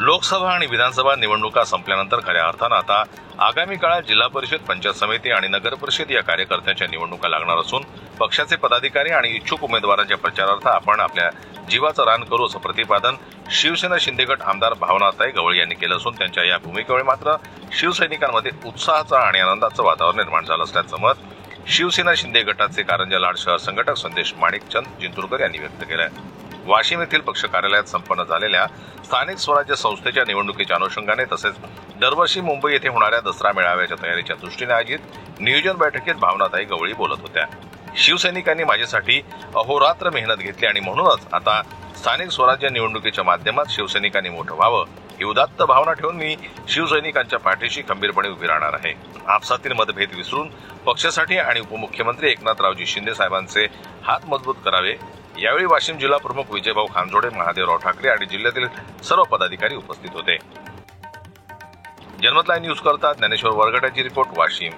लोकसभा आणि विधानसभा निवडणुका संपल्यानंतर खऱ्या अर्थानं आता आगामी काळात जिल्हा परिषद, पंचायत समिती आणि नगर परिषद या कार्यकर्त्यांच्या निवडणुका लागणार असून पक्षाचे पदाधिकारी आणि इच्छुक उमेदवारांच्या प्रचारार्थ आपण आपल्या जीवाचं रान करू असं प्रतिपादन शिवसेना शिंदे गट आमदार भावनाताई गवळी यांनी केलं असून त्यांच्या या भूमिकेमुळे मात्र शिवसैनिकांमध्ये उत्साहाचं आणि आनंदाचं वातावरण निर्माण झालं असल्याचं मत शिवसेना शिंदे गटाचे कारंजा लाड शहर संघटक संदेश माणिकचंद जिंतूरकर यांनी व्यक्त केलं आहे. वाशिम येथील पक्ष कार्यालयात संपन्न झालेल्या स्थानिक स्वराज्य संस्थेच्या निवडणुकीच्या अनुषंगाने तसेच दरवर्षी मुंबई येथे होणाऱ्या दसरा मेळाव्याच्या तयारीच्या दृष्टीने आयोजित नियोजन बैठकीत भावनाताई गवळी बोलत होत्या. शिवसैनिकांनी माझ्यासाठी अहोरात्र मेहनत घेतली आणि म्हणूनच आता स्थानिक स्वराज्य निवडणुकीच्या माध्यमात शिवसैनिकांनी मोठं व्हावं ही उदात्त भावना ठेवून मी शिवसैनिकांच्या पाठीशी खंबीरपणे उभी राहणार आहे. आपसातील मतभेद विसरून पक्षासाठी आणि उपमुख्यमंत्री एकनाथरावजी शिंदे साहेबांचे हात मजबूत करावे. यावेळी वाशिम जिल्हा प्रमुख विजयभाऊ खानजोडे, महादेवराव ठाकरे आणि जिल्ह्यातील सर्व पदाधिकारी उपस्थित होते. जनमत लाईव्ह न्यूज करता ज्ञानेश्वर वरगड्याची रिपोर्ट, वाशिम.